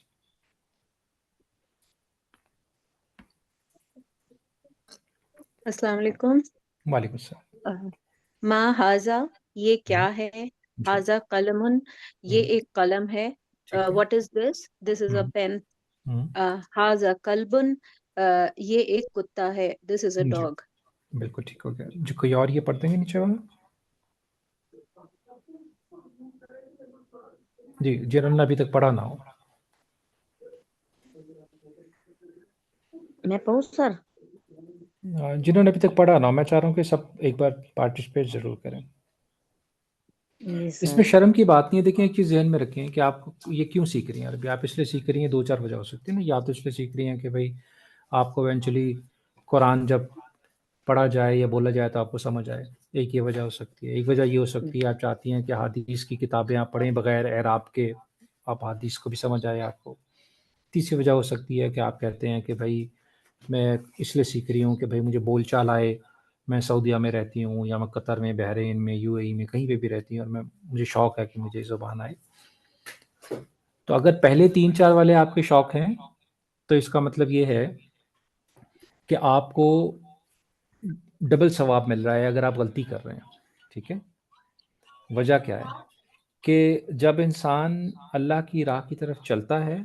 अस्सलाम वालेकुम। वालेकुम अस्सलाम। मा हाजा, ये क्या है? जी, हाजा कलमुन, ये हुँ, एक कलम है। ठीक है। What is this? This is a hmm, pen. हुँ, हाजा कल्बुन, ये एक कुत्ता है। दिस इज अ जी, डॉग। बिल्कुल ठीक हो गया। जी, कोई और ये पढ़ देंगे नीचे वाला? जी, जिन्होंने अभी तक पढ़ा ना हो। मैं पढ़ूं सर? जिन्होंने अभी तक पढ़ा ना हो, मैं चाह रहा हूँ कि सब एक बार पार्टिसिपेट ज़रूर करें। जी इसमें सर। शर्म की बात नहीं है। देखिए एक चीज़ ज़हन में रखें कि आप ये क्यों सीख रही हैं अरबी। आप इसलिए सीख रही हैं, 2-4 वजह हो सकती है ना। या तो इसलिए सीख रही हैं कि भई आपको इवेंचुअली कुरान जब पढ़ा जाए या बोला जाए तो आपको समझ आए। एक ये वजह हो सकती है। एक वजह ये हो सकती है आप चाहती हैं कि हदीस की किताबें आप पढ़ें बगैर एराब के, आप हदीस को भी समझ आए आपको। तीसरी वजह हो सकती है कि आप कहते हैं कि भई मैं इसलिए सीख रही हूँ कि भाई मुझे बोलचाल आए, मैं सऊदीया में रहती हूँ या मैं कतर में, बहरीन में, यूएई में, कहीं पे भी रहती हूँ और मुझे शौक़ है कि मुझे ज़ुबान आए। तो अगर पहले 3-4 वाले आपके शौक़ हैं, तो इसका मतलब ये है कि आपको डबल सवाब मिल रहा है अगर आप गलती कर रहे हैं, ठीक है? वजह क्या है कि जब इंसान अल्लाह की राह की तरफ चलता है,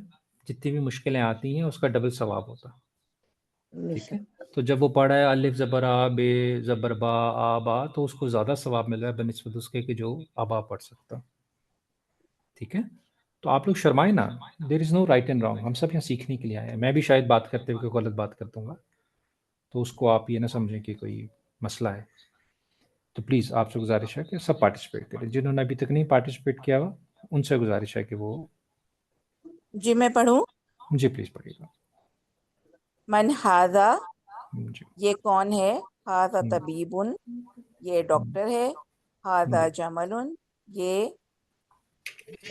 जितनी भी मुश्किलें आती हैं, उसका डबल सवाब होता है, ठीक है? तो जब वो पढ़ा है अलिफ ज़बर आ, बे ज़बर बा, आ बा, तो उसको ज़्यादा सवाब मिल रहा है बनिस्बत उसके कि जो आबा पढ़ सकता, ठीक है? तो आप लोग शर्माए ना, there is no right and wrong, हम सब यहाँ सीखने के लिए आए हैं। मैं भी शायद बात करते हुए कोई गलत बात कर दूँगा, तो उसको आप ये ना समझें कि कोई मसला है। तो प्लीज़ आपसे गुज़ारिश है कि सब पार्टिसिपेट करें। जिन्होंने अभी तक नहीं पार्टिसिपेट किया हुआ, उनसे गुज़ारिश है कि वो जी मैं पढ़ूं। जी प्लीज़ पढ़िएगा। मन हाजा, जी। ये कौन है? हाजा हुँ, तबीबुन, ये हुँ, डॉक्टर है। हाजा जी, जमलुन, ये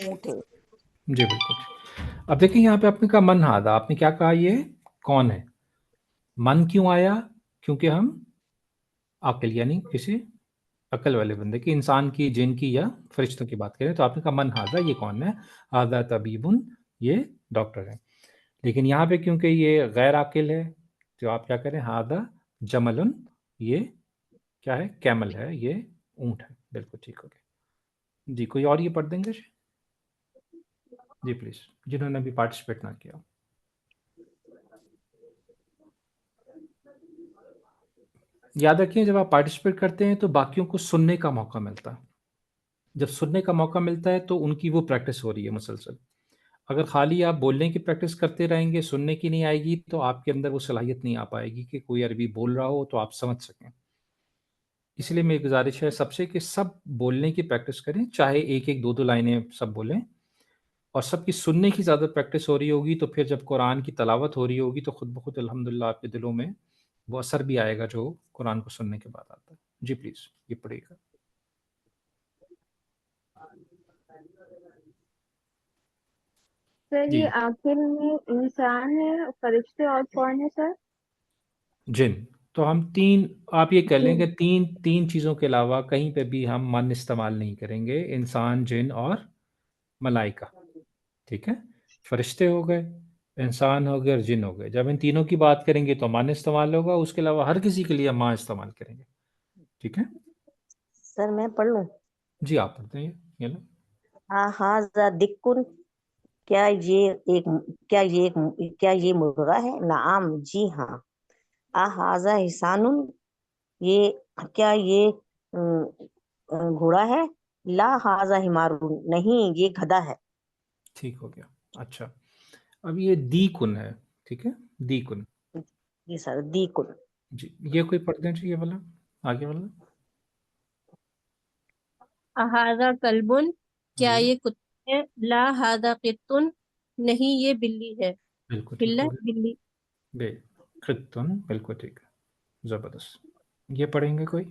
ऊँट है। जी बिल्कुल। अब देखिए यहाँ पे आपने कहा मन हादा, आपने क्या कहा ये कौन है? मन क्यों आया? क्योंकि हम अक्ल यानी किसी अक्ल वाले बंदे की, इंसान की, जिन की या फरिश्तों की बात करें तो आपने कहा मन हाजा, ये कौन है? हादा तबीबुन, ये डॉक्टर है। लेकिन यहाँ पे क्योंकि ये गैर आकिल है, तो आप क्या करें? हादा जमलुन, ये क्या है? कैमल है, ये ऊँट है। बिल्कुल ठीक हो गया। जी, कोई और ये पढ़ देंगे? जी प्लीज़, जिन्होंने अभी पार्टिसिपेट ना किया हो। याद रखिए जब आप पार्टिसिपेट करते हैं तो बाकियों को सुनने का मौका मिलता है। जब सुनने का मौका मिलता है तो उनकी वो प्रैक्टिस हो रही है मुसलसल। अगर खाली आप बोलने की प्रैक्टिस करते रहेंगे, सुनने की नहीं आएगी, तो आपके अंदर वो सलाहियत नहीं आ पाएगी कि कोई अरबी बोल रहा हो तो आप समझ सकें। इसलिए मेरी गुज़ारिश है सबसे कि सब बोलने की प्रैक्टिस करें, चाहे 1-1, 2-2 लाइनें सब बोलें और सबकी सुनने की ज़्यादा प्रैक्टिस हो रही होगी, तो फिर जब कुरान की तिलावत हो रही होगी तो खुद ब खुद अल्हम्दुलिल्लाह आपके दिलों में वो असर भी आएगा जो कुरान को सुनने के बाद आता है। जी प्लीज़, ये पढ़िएगा। सर जी, ये आखिर में इंसान है, फरिश्ते और कौन है सर? जिन। तो हम 3 आप ये कह लें जिन। कि 3 चीज़ों के अलावा कहीं पे भी हम मन इस्तेमाल नहीं करेंगे, इंसान, जिन और मलाइका, ठीक है? फरिश्ते हो गए, इंसान हो गए और जिन हो गए। जब इन तीनों की बात करेंगे तो मन इस्तेमाल होगा, उसके अलावा हर किसी के लिए हम माँ इस्तेमाल करेंगे, ठीक है? सर मैं पढ़ लूं? जी, आप पढ़ते हैं ये लो। हाजा दिक्कुन, क्या ये एक क्या ये मुर्गा है? नाम, जी हाँ। हाजा हिसानुन, ये क्या ये घोड़ा है? ला हाजा हिमारुन, नहीं ये गधा है। ठीक हो गया। अच्छा, अब ये दीकुन है, ठीक है? दीकुन। जी सर, दीकुन। जी, ये कोई पढ़ दें जी ये वाला, आगे वाला? हाजा कल्बुन, क्या जी, ये कुत्ता है? ला हाजा कित्तुन, नहीं ये बिल्ली है। बिल्कुल ठीक बिल्ला हो गया। बिल्ली। खित्तुन, बिल्कुल ठीक है। ज़बरदस्त। ये पढ़ेंगे कोई?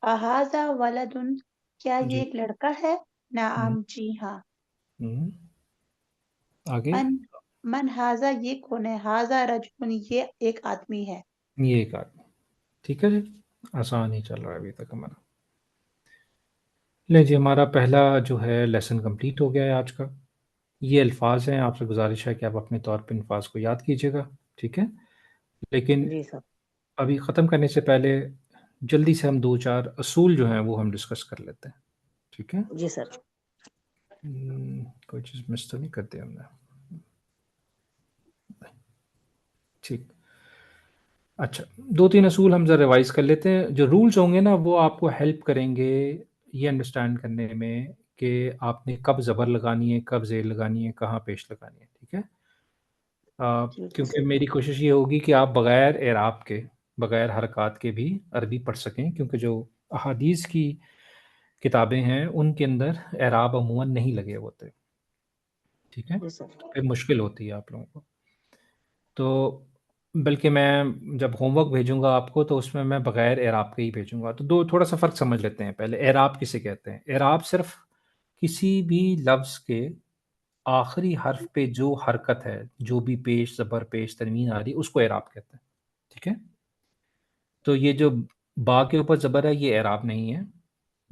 अहाजा वलदुन, क्या ये जी। एक लड़का है? हुँ, नाम, जी हाँ। हुँ। आगे? मन मन हाजा, ये कौन है? हाजा रजुल, ये एक आदमी है। ये एक आदमी। ठीक है जी, आसान ही चल रहा है अभी तक हमारा। ले जी, हमारा पहला जो है लेसन कंप्लीट हो गया है आज का। ये अल्फ़ाज़ हैं, आपसे गुज़ारिश है कि आप अपने तौर पे इन अल्फ़ाज़ को याद कीजिएगा, ठीक है? लेकिन जी सर। अभी ख़त्म करने से पहले जल्दी से हम 2-4 असूल जो हैं वो हम डिस्कस कर लेते हैं, ठीक है? जी सर। कोई चीज़ मिस तो नहीं कर दी हमने? ठीक। अच्छा, 2-3 असूल हम ज़रा रिवाइज़ कर लेते हैं। जो रूल्स होंगे ना वो आपको हेल्प करेंगे ये अंडरस्टैंड करने में कि आपने कब ज़बर लगानी है, कब ज़ेर लगानी है, कहाँ पेश लगानी है, ठीक है? ठीक है क्योंकि सर। मेरी कोशिश ये होगी कि आप बगैर एराब के, बगैर हरकत के भी अरबी पढ़ सकें क्योंकि जो अहादीस की किताबें हैं उनके अंदर एराब अमूमन नहीं लगे होते, ठीक है? जी सर। फिर मुश्किल होती है आप लोगों को। तो बल्कि मैं जब होमवर्क भेजूँगा आपको तो उसमें मैं बगैर एराब के ही भेजूँगा। तो दो थोड़ा-सा फ़र्क समझ लेते हैं पहले। एराब किसे कहते हैं? एराब सिर्फ़ किसी भी लफ्ज़ के आखिरी हर्फ पे जो हरकत है, जो भी पेश ज़बर पेश तनवीन आ रही है, उसको एराब कहते हैं। ठीक है, तो ये जो बा के ऊपर ज़बर है ये एराब नहीं है,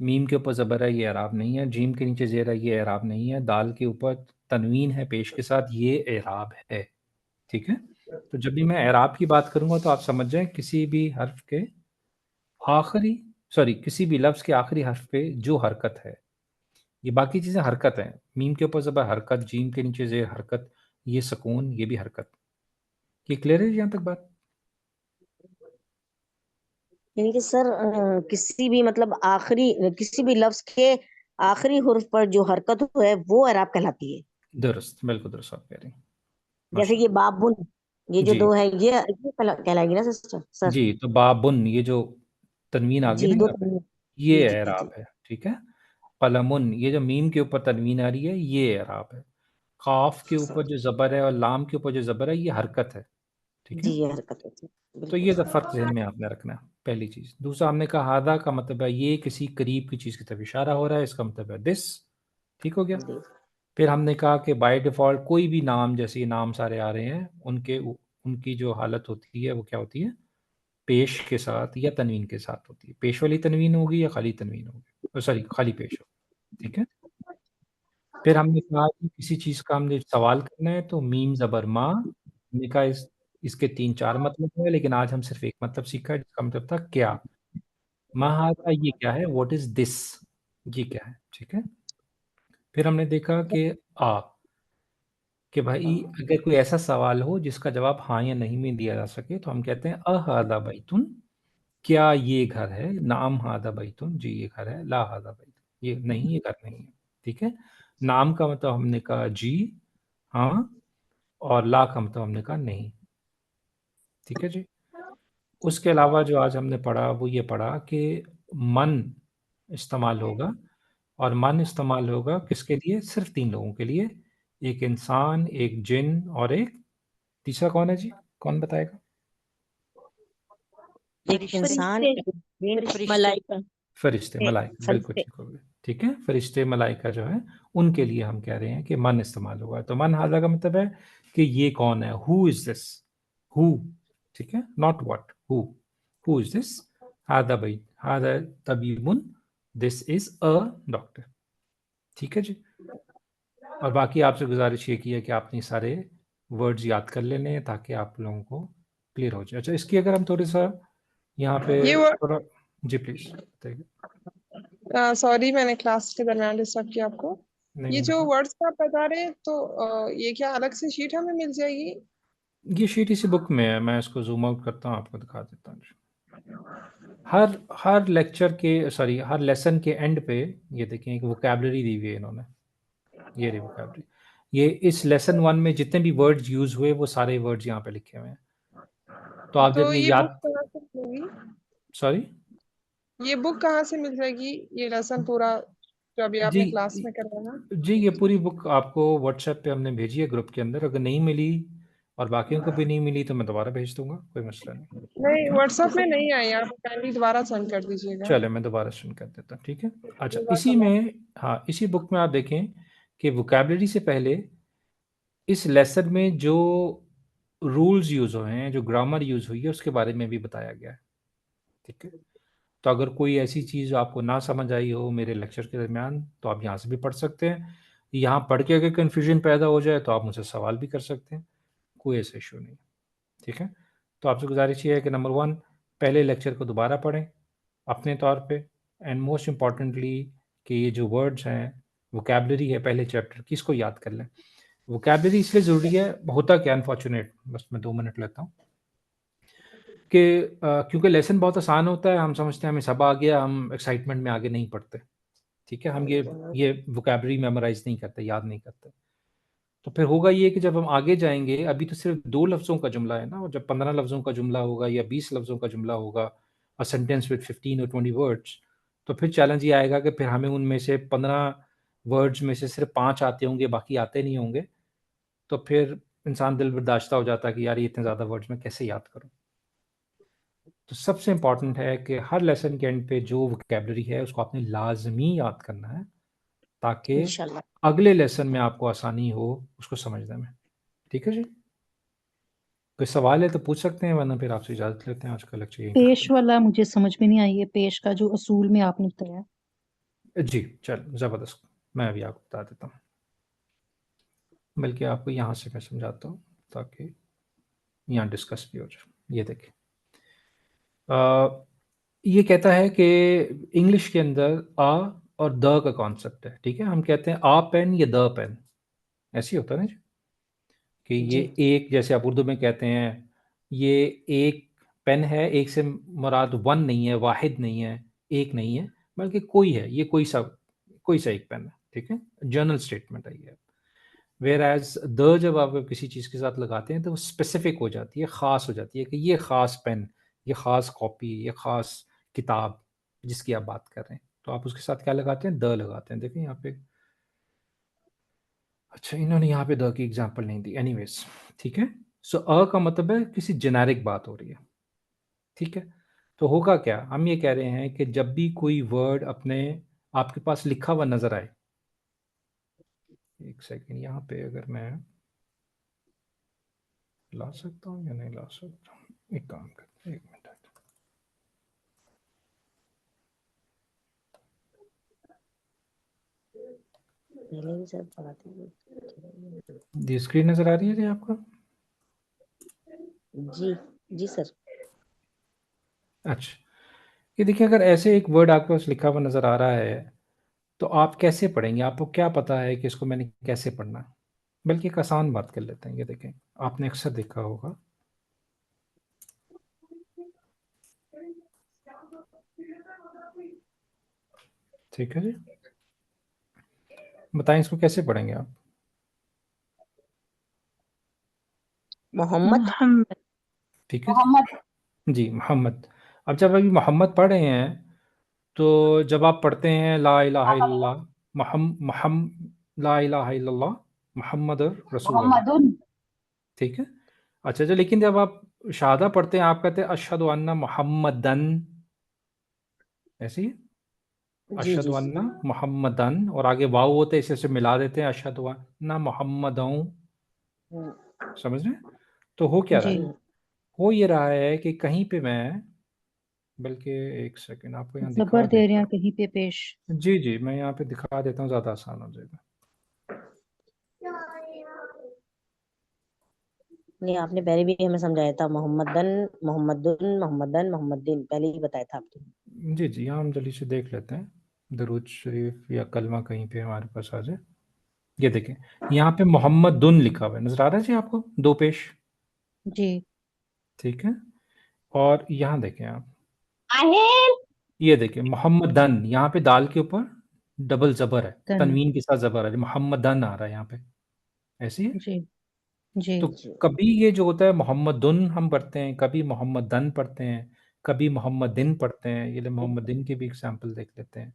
मीम के ऊपर ज़बर है ये एराब नहीं है, जीम के नीचे ज़ेर है ये एराब नहीं है, दाल के ऊपर तनवीन है पेश के साथ ये एराब है। ठीक है, तो जब भी मैं एराब की बात करूंगा तो आप समझ जाएं किसी भी हर्फ के आखिरी किसी भी लफ्ज़ के आखिरी हर्फ पे जो हरकत है, ये बाकी चीज़ें हरकत हैं, मीम के ऊपर ज़बर हरकत, जीम के नीचे ज़ेर हरकत, ये सुकून, ये भी हरकत। ये क्लियर है यहाँ तक बात? यानी कि सर किसी भी मतलब आखिरी किसी भी लफ्ज के आखिरी हुर्फ पर जो हरकत है वो एराब कहलाती है। दुरुस्त, बिल्कुल दुरुस्त आप कह रही हैं। जैसे ये बाबुन, ये जो जी दो है ये कहलाएगी ना सिस्टर सर? जी, तो बाबुन ये जो तनवीन आ गई जी ना दो यहाँ पे, ये जी जी जी एराब जी है। ठीक है, कलमुन ये जो मीम के ऊपर तनवीन आ रही है ये एराब है। काफ के ऊपर जो ज़बर है और लाम के ऊपर जो ज़बर है ये हरकत है। ठीक जी, है, ये हरकत होती है तो बिल्कुल ये तो सर। फ़र्क ज़हन में आपने रखना है, पहली चीज़। दूसरा हमने कहा हादा का मतलब है ये किसी करीब की चीज़ की तरफ इशारा हो रहा है, इसका मतलब है दिस। ठीक हो गया। जी फिर हमने कहा कि बाय डिफ़ॉल्ट कोई भी नाम, जैसे ये नाम सारे आ रहे हैं, उनकी जो हालत होती है वो क्या होती है, पेश के साथ या तनवीन के साथ होती है। पेश वाली तनवीन होगी या खाली तनवीन होगी, सॉरी खाली पेश होगी। ठीक है, फिर हमने कहा कि किसी चीज़ का हमने सवाल करना है तो मीम ज़बर मा, हमने कहा इसके 3-4 मतलब हैं, लेकिन आज हम सिर्फ एक मतलब सीखा है जिसका मतलब था क्या। मा हाज़ा ये क्या है, व्हाट इज़ दिस, ये क्या है। ठीक है, फिर हमने देखा कि भाई अगर कोई ऐसा सवाल हो जिसका जवाब हाँ या नहीं में दिया जा सके तो हम कहते हैं अहादा बैतुन, क्या ये घर है, नाम हादा बैतुन, जी ये घर है, ला हादा बैतुन, ये नहीं, ये घर नहीं है। ठीक है, नाम का मतलब हमने कहा जी हाँ, और ला का मतलब हमने कहा नहीं। ठीक है जी, उसके अलावा जो आज हमने पढ़ा वो ये पढ़ा कि मन इस्तेमाल होगा, और मन इस्तेमाल होगा किसके लिए, सिर्फ 3 लोगों के लिए, एक इंसान, एक जिन और एक तीसरा कौन है जी, कौन बताएगा? एक इंसान, फरिश्ते, एक जिन, मलाइका। फरिश्ते, मलाइका, बिल्कुल फरिश्ते। ठीक हो गए। ठीक है, फरिश्ते मलाइका जो है उनके लिए हम कह रहे हैं कि मन इस्तेमाल होगा। तो मन हाजा का मतलब है कि ये कौन है, हु इज दिस, हु। ठीक है, not what, who is this, हादा भाई, हादा तबीबुन, दिस इज अ डॉक्टर। ठीक है जी, और बाकी आपसे गुजारिश ये की है कि आपने सारे वर्ड्स याद कर लेने हैं ताकि आप लोगों को क्लियर हो जाए। अच्छा, इसकी अगर हम थोड़ी सा यहाँ पे ये थोड़ा, जी प्लीज बताइए। सॉरी मैंने क्लास के दरमियान डिस्टर्ब किया आपको। नहीं ये नहीं, जो बताओ। वर्ड्स आप बता रहे हैं तो ये क्या अलग से शीट हमें मिल जाएगी? ये शीट इसी बुक में है, मैं इसको जूम आउट करता हूँ, आपको दिखा देता हूँ। हर हर लेक्चर के, सॉरी हर लेसन के एंड पे ये देखें एक वोकैबलरी दी हुई है इन्होंने, ये रही वोकैबलरी। ये इस लेसन 1 में जितने भी वर्ड्स यूज हुए वो सारे वर्ड्स यहाँ पे लिखे हुए हैं। तो आप तो जब ये ये बुक याद, कहाँ से मिलेगी? सॉरी ये बुक कहाँ से मिल जाएगी? ये लेसन पूरा जो अभी जी आपने क्लास में करवाया? जी, ये पूरी बुक आपको व्हाट्सएप पे हमने भेजी है ग्रुप के अंदर। अगर नहीं मिली और बाकियों को भी नहीं मिली तो मैं दोबारा भेज दूंगा, कोई मसला नहीं। नहीं, ठीक है, व्हाट्सएप में नहीं आई, आप काइंडली दोबारा सेंड कर दीजिएगा। चले मैं दोबारा सुन कर देता हूँ। ठीक है, अच्छा इसी जज़ाकल्लाह। में, हाँ इसी बुक में आप देखें कि वोकैबलरी से पहले इस लेसन में जो रूल्स यूज हुए हैं, जो ग्रामर यूज हुई है, उसके बारे में भी बताया गया है। ठीक है, तो अगर कोई ऐसी चीज़ आपको ना समझ आई हो मेरे लेक्चर के दरमियान तो आप यहाँ से भी पढ़ सकते हैं। यहाँ पढ़ के अगर कन्फ्यूजन पैदा हो जाए तो आप मुझसे सवाल भी कर सकते हैं, कोई ऐसा इशू नहीं। ठीक है, तो आपसे गुजारिश ये है कि नंबर 1 पहले लेक्चर को दोबारा पढ़ें अपने तौर पे, एंड मोस्ट इम्पॉर्टेंटली कि ये जो वर्ड्स हैं, वोकैबलरी है पहले चैप्टर की, इसको याद कर लें। वोकैबलरी इसलिए ज़रूरी है, होता क्या अनफॉर्चुनेट, बस मैं 2 मिनट लेता हूँ कि क्योंकि लेसन बहुत आसान होता है, हम समझते हैं हमें सब आ गया, हम एक्साइटमेंट में आगे नहीं पढ़ते। ठीक है, हम ये वोकैबलरी मेमोराइज नहीं करते, याद नहीं करते। तो फिर होगा ये कि जब हम आगे जाएंगे, अभी तो सिर्फ 2 लफ्ज़ों का जुमला है ना, और जब 15 लफ्ज़ों का जुमला होगा या 20 लफ्ज़ों का जुमला होगा, अ सेंटेंस विद 15 और 20 वर्ड्स, तो फिर चैलेंज ये आएगा कि फिर हमें उनमें से 15 वर्ड्स में से सिर्फ 5 आते होंगे, बाकी आते नहीं होंगे। तो फिर इंसान दिल बर्दाश्त हो जाता है कि यार ये इतने ज़्यादा वर्ड्स मैं कैसे याद करूँ। तो सबसे इम्पॉर्टेंट है कि हर लेसन के एंड पे जो वोकैबलरी है उसको आपने लाजमी याद करना है, ताकि इंशाल्लाह। अगले लेसन में आपको आसानी हो उसको समझने में। ठीक है जी, कोई सवाल है तो पूछ सकते हैं, वरना फिर आपसे इजाजत लेते हैं। आज का लेक्चर यहीं पेश खत्म। वाला मुझे समझ में नहीं आई है, पेश का जो असूल में आपने बताया। जी चल ज़बरदस्त, मैं अभी आपको बता देता हूँ, बल्कि आपको यहाँ से मैं समझाता हूँ ताकि यहाँ डिस्कस भी हो जाए। ये देखिए, ये कहता है कि इंग्लिश के अंदर आ और द का कॉन्सेप्ट है। ठीक है, हम कहते हैं आ पेन या द पेन, ऐसे ही होता है ना जी, कि ये जी एक, जैसे आप उर्दू में कहते हैं ये एक पेन है, एक से मुराद वन नहीं है, वाहिद नहीं है, एक नहीं है, बल्कि कोई है, ये कोई सा एक पेन है। ठीक है, जनरल स्टेटमेंट है ये। वेयर एज द जब आप किसी चीज़ के साथ लगाते हैं तो वो स्पेसिफिक हो जाती है, ख़ास हो जाती है, कि ये ख़ास पेन, ये ख़ास कॉपी, ये ख़ास किताब जिसकी आप बात कर रहे हैं, तो आप उसके साथ क्या लगाते हैं, द लगाते हैं। देखें यहाँ पे, अच्छा इन्होंने यहाँ पे द की एग्जांपल नहीं दी, एनीवेज ठीक है। सो अ का मतलब है किसी जेनेरिक बात हो रही है। ठीक है, तो होगा क्या, हम ये कह रहे हैं कि जब भी कोई वर्ड अपने आपके पास लिखा हुआ नजर आए, एक सेकेंड यहाँ पे अगर मैं ला सकता हूँ या नहीं ला सकता हूँ, एक काम करते हैं, एक मिनट। पहले भी सर पढ़ाते हैं। जी स्क्रीन नजर आ रही है जी आपको? जी जी सर। अच्छा, ये देखिए, अगर ऐसे एक वर्ड आपके पास लिखा हुआ नजर आ रहा है तो आप कैसे पढ़ेंगे, आपको क्या पता है कि इसको मैंने कैसे पढ़ना है? बल्कि एक आसान बात कर लेते हैं। ये देखें, आपने अक्सर देखा होगा, ठीक है जी, बताएं इसको कैसे पढ़ेंगे आप? मोहम्मद। मोहम्मद। ठीक है जी, मोहम्मद। अब जब अभी मोहम्मद पढ़ रहे हैं तो जब आप पढ़ते हैं ला इलाहा इल्लल्लाह ला इलाहा इल्लल्लाह मुहम्मद रसूलुल्लाह, ठीक है। अच्छा जो, लेकिन जब आप शहादा पढ़ते हैं आप कहते हैं अशहदु अन्ना मुहम्मदन, ऐसे ही जी अशहदु जी अन्ना मुहम्मदन, और आगे वाव होते हैं, इसे मिला देते हैं अशहदु अन्ना मुहम्मदन, समझ रहे हैं? तो हो क्या रहा जी। है, हो ये रहा है कि कहीं पे मैं, बल्कि एक सेकंड आपको यहाँ दिखा जबर दे रहे देता हैं हूँ। कहीं पे पेश। जी जी, मैं यहाँ पे दिखा देता हूँ, ज़्यादा आसान हो जाएगा। नहीं, आपने पहले भी हमें समझाया था, मोहम्मदन मोहम्मदुन मोहम्मदन मोहम्मदीन, पहले ही बताया था आपने। जी जी, यहाँ हम जल्दी से देख लेते हैं, दरूद शरीफ या कलमा कहीं पे हमारे पास आ जाए। ये देखें, यहाँ पे मोहम्मदुन लिखा हुआ है, नजर आ रहा है जी आपको, दो पेश, जी ठीक है। और यहाँ देखें आप, ये देखिए मोहम्मदन, यहाँ पे दाल के ऊपर डबल जबर है, तन। तनवीन के साथ जबर है, मोहम्मदन आ रहा है यहाँ पे, ऐसी है। जी जी तो कभी ये जो होता है मोहम्मदुन हम पढ़ते हैं, कभी मोहम्मदन पढ़ते हैं, कभी मोहम्मदिन पढ़ते हैं। ये ले मोहम्मदिन की भी एग्जाम्पल देख लेते हैं।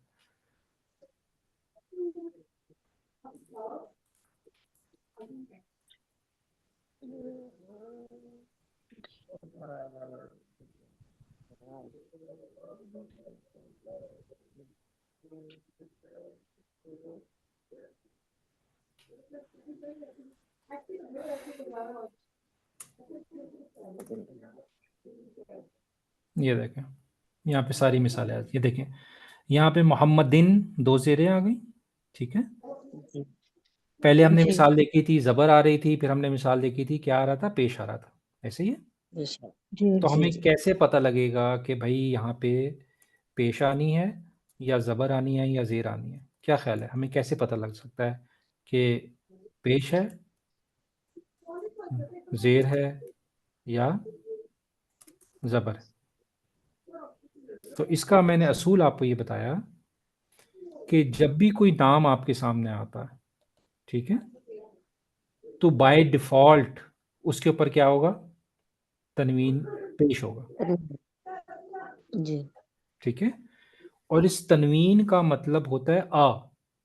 ये देखें, यहाँ पे सारी मिसालें आ, ये देखें, यहाँ पे मोहम्मदिन दो ज़ेरें आ गई, ठीक है। पहले हमने जी मिसाल देखी थी जबर आ रही थी, फिर हमने मिसाल देखी थी क्या आ रहा था, पेश आ रहा था, ऐसे ही है। जी तो जी हमें जी कैसे पता लगेगा कि भाई यहाँ पे पेश आनी है या ज़बर आनी है या ज़ेर आनी है? क्या ख्याल है, हमें कैसे पता लग सकता है कि पेश है, ज़ेर है या ज़बर है? तो इसका मैंने असूल आपको ये बताया कि जब भी कोई नाम आपके सामने आता है, ठीक है, तो बाय डिफ़ॉल्ट उसके ऊपर क्या होगा, तनवीन पेश होगा, जी ठीक है। और इस तनवीन का मतलब होता है आ,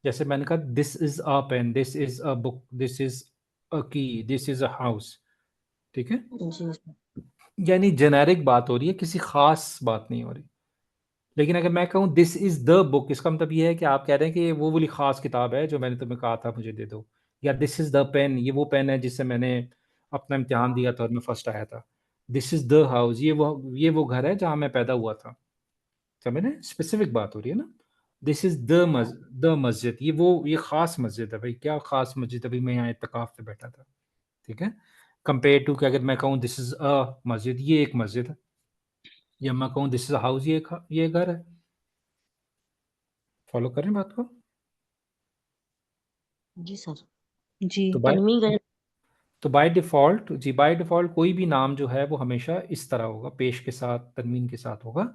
जैसे मैंने कहा this is a pen, this is a book, this is a key, this is a house, ठीक है। जी यानी जेनेरिक बात हो रही है, किसी खास बात नहीं हो रही। लेकिन अगर मैं कहूँ दिस इज द बुक, इसका मतलब ये है कि आप कह रहे हैं कि ये वो वाली खास किताब है जो मैंने तुम्हें कहा था मुझे दे दो, या दिस इज द पेन, ये वो पेन है जिससे मैंने अपना इम्तिहान दिया था और मैं फर्स्ट आया था। दिस इज द हाउस, ये वो घर है जहाँ मैं पैदा हुआ था। समझ रहे, स्पेसिफिक बात हो रही है ना। दिस इज द मस्जिद, ये खास मस्जिद है भाई, क्या खास मस्जिद, अभी मैं यहाँ इत्तिकाफ पे बैठा था। ठीक है, कंपेयर टू कि अगर मैं कहूँ दिस इज अ मस्जिद, ये एक मस्जिद है, या मैं कहूँ दिस इज अ हाउस, ये घर है। फॉलो करें बात को। जी सर। जी तो बाय तनवीन का तो बाय डिफ़ॉल्ट जी, बाय डिफ़ॉल्ट कोई भी नाम जो है वो हमेशा इस तरह होगा, पेश के साथ, तनवीन के साथ होगा।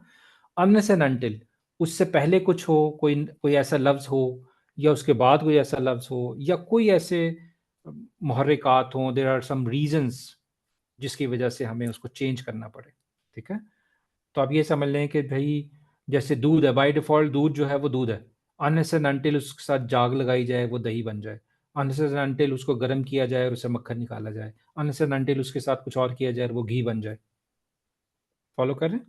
अनलेस एंड अनटिल उससे पहले कुछ हो, कोई कोई ऐसा लफ्ज़ हो, या उसके बाद कोई ऐसा लफ्ज़ हो, या कोई ऐसे मुहर्रिकात हों, देयर आर सम रीज़न्स जिसकी वजह से हमें उसको चेंज करना पड़े। ठीक है? तो आप ये समझ लें कि भई जैसे दूध है, बाय डिफ़ॉल्ट दूध जो है वो दूध है। अनलेस एंड अनटिल उसके साथ जाग लगाई जाए वो दही बन जाए। अनलेस एंड अनटिल उसको गर्म किया जाए और उससे मक्खन निकाला जाए। अनलेस एंड अनटिल उसके साथ कुछ और किया जाए और वो घी बन जाए। फ़ॉलो कर रहे हैं?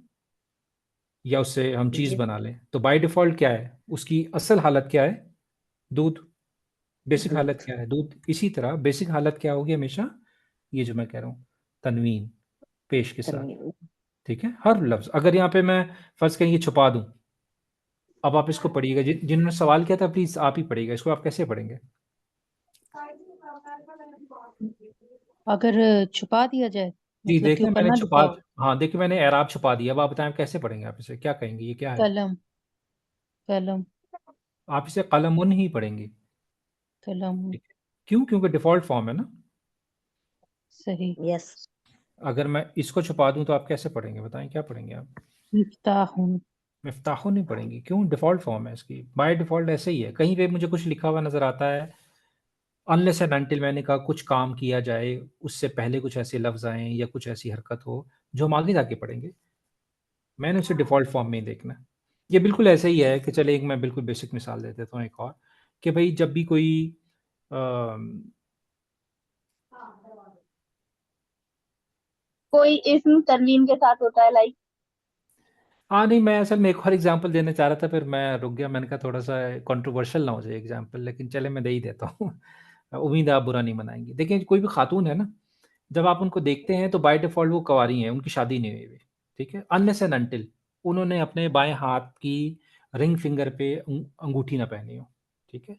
या उससे हम चीज़ जी बना लें। तो बाय डिफ़ॉल्ट क्या है? उसकी असल हालत क्या है? दूध। बेसिक हालत दूध क्या है? दूध। इसी तरह बेसिक हालत क्या होगी हमेशा? ये जो मैं कह रहा हूँ, तनवीन, पेश के साथ। तनवीन ठीक है? हर लफ्ज़ अगर यहाँ पे मैं फ़र्ज़ करें ये छुपा दूँ, अब आप इसको पढ़िएगा, जिन्होंने सवाल किया था प्लीज़ आप ही पढ़िएगा, इसको आप कैसे पढ़ेंगे? अगर छुपा दिया जाए जी, मतलब कि देखें ऊपर मैंने ना छुपा लिखा हो। हाँ, देखिए मैंने एराब छुपा दिया, अब आप बताएँ आप कैसे पढ़ेंगे, आप इसे क्या कहेंगे, ये क्या है? कलम कलम आप इसे कलमुन ही पढ़ेंगे। कलम ठीक है? क्यों? क्योंकि डिफ़ॉल्ट फ़ॉर्म है ना। सही। यस अगर मैं इसको छुपा दूँ तो आप कैसे पढ़ेंगे, बताएँ क्या पढ़ेंगे आप? मिफ्ताहुन मिफ्ताहुन नहीं पढ़ेंगी, क्यों? डिफ़ॉल्ट फ़ॉर्म है इसकी, बाय डिफ़ॉल्ट ऐसे ही है। कहीं पे मुझे कुछ लिखा हुआ नज़र आता है, अनलेस एंड अनटिल मैंने कहा कुछ काम किया जाए, उससे पहले कुछ ऐसे लफ्ज़ आएँ या कुछ ऐसी हरकत हो, जो हम आगे जाके पढ़ेंगे। मैंने उसे डिफ़ॉल्ट फ़ॉर्म में ही देखना है। ये बिल्कुल ऐसे ही है कि चलिए एक मैं बिल्कुल बेसिक मिसाल दे देता हूँ एक और, कि भई जब भी कोई कोई इस्म तनवीन के साथ होता है, लाइक हाँ, नहीं मैं असल में एक और एग्ज़ाम्पल देना चाह रहा था, फिर मैं रुक गया, मैंने कहा थोड़ा-सा कंट्रोवर्शियल ना हो जाए एग्ज़ाम्पल, लेकिन चलिए मैं दे ही देता हूँ। उम्मीद है आप बुरा नहीं मनाएँगी। देखिए कोई भी खातून है ना, जब आप उनको देखते हैं तो बाय डिफ़ॉल्ट वो कुँवारी हैं, उनकी शादी नहीं हुई हुई, ठीक है? अनलेस एंड अनटिल उन्होंने अपने बाएँ हाथ की रिंग फ़िंगर पे अंगूठी ना पहनी हो, ठीक है?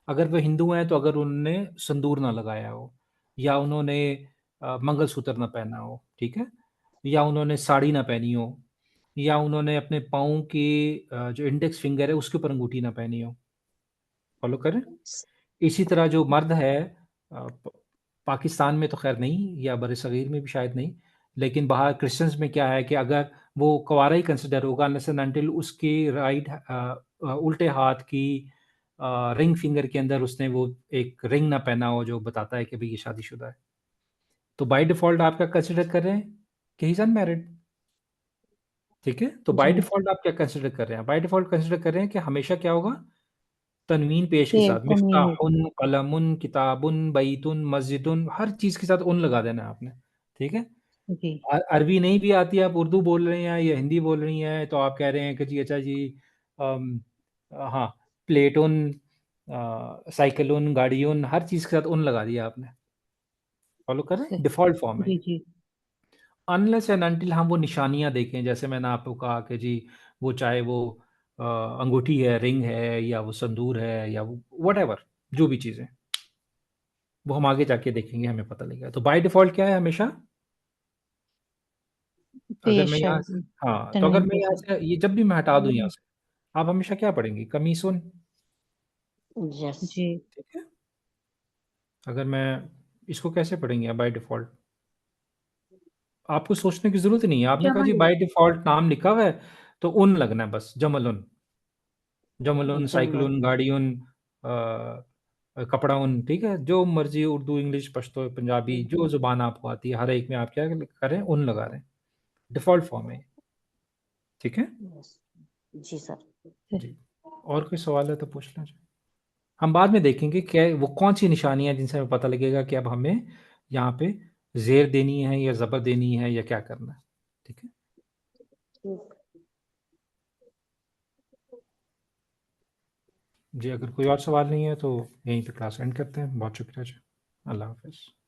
अगर वो हिंदू हैं तो अगर उन्होंने सिंदूर ना लगाया हो, या उन्होंने मंगलसूत्र ना पहना हो, ठीक है? या उन्होंने साड़ी ना पहनी हो, या उन्होंने अपने पाँव की जो इंडेक्स फ़िंगर है उसके ऊपर अंगूठी ना पहनी हो। फ़ॉलो कर रहे हैं? इसी तरह जो मर्द है प पाकिस्तान में तो ख़ैर नहीं, या बर्र-ए-सग़ीर में भी शायद नहीं, लेकिन बाहर क्रिश्चियंस में क्या है कि अगर वो कुँवारा ही कंसिडर होगा अनलेस एंड अनटिल उसके उल्टे हाथ की रिंग फ़िंगर के अंदर उसने वो एक रिंग ना पहना हो जो बताता है कि भई ये शादीशुदा है। तो बाय डिफ़ॉल्ट आप क्या कंसिडर कर रहे हैं कि ही इज़ अनमैरिड, ठीक है? तो बाय जी डिफ़ॉल्ट आप क्या कंसिडर कर रहे हैं? बाय डिफ़ॉल्ट कंसिडर कर रहे हैं कि हमेशा क्या होगा? तनवीन पेश के ये साथ, तनवीन होगी। मिफ्ताहुन, कलमुन, किताबुन, बैतुन, मस्जिदुन, हर चीज़ के साथ उन लगा देना है आपने, ठीक है? जी अरबी नहीं भी आती है, आप उर्दू बोल रही हैं या हिंदी बोल रही हैं, तो आप कह रहे हैं कि जी अच्छा जी अम, हाँ, प्लेटुन, साइकिलुन, गाड़ियुन, हर चीज़ के साथ उन लगा दिया आपने। फ़ॉलो कर रहे हैं? सही। डिफ़ॉल्ट फ़ॉर्म है जी ये। जी अनलेस एंड अनटिल हम वो निशानियाँ देखें, जैसे मैंने आपको कहा कि जी वो चाहे वो अंगूठी है, रिंग है, या वो संदूर है, या वो व्हाटएवर जो भी चीज़ें, वो हम आगे जाके देखेंगे, हमें पता लगेगा। तो बाय डिफ़ॉल्ट क्या है हमेशा? अगर मैं पेश यहाँ से हाँ, तो अगर तनवीन मैं के यहाँ साथ। से ये जब भी मैं हटा दूँ यहाँ से, आप हमेशा क्या पढ़ेंगी? कमीसुन, यस जी ठीक है? अगर मैं इसको कैसे पढ़ेंगे आप बाय डिफ़ॉल्ट? आपको सोचने की ज़रूरत नहीं है, आपने कहा जी जमल बाय डिफ़ॉल्ट नाम लिखा हुआ है, तो उन लगना है बस, जमलुन। जमलुन, जमल साइकिलुन, गाड़ियुन, कपड़ाउन, ठीक है? जो मर्ज़ी उर्दू, इंग्लिश, पश्तो, पंजाबी जो ज़ुबान आपको आती है, हर एक में आप क्या कर रहे हैं? उन लगा रहे हैं। डिफ़ॉल्ट फ़ॉर्म है ये, ठीक है? यस जी सर जी। और कोई सवाल है तो पूछ लें जी। हम बाद में देखेंगे क्या वो कौन-सी निशानियाँ हैं जिनसे हमें पता लगेगा कि अब हमें यहाँ पे ज़ेर देनी है या ज़बर देनी है या क्या करना है, ठीक है? जी, अगर कोई और सवाल नहीं है तो यहीं पे क्लास एंड करते हैं। बहुत शुक्रिया जी, अल्लाह हाफ़िज़।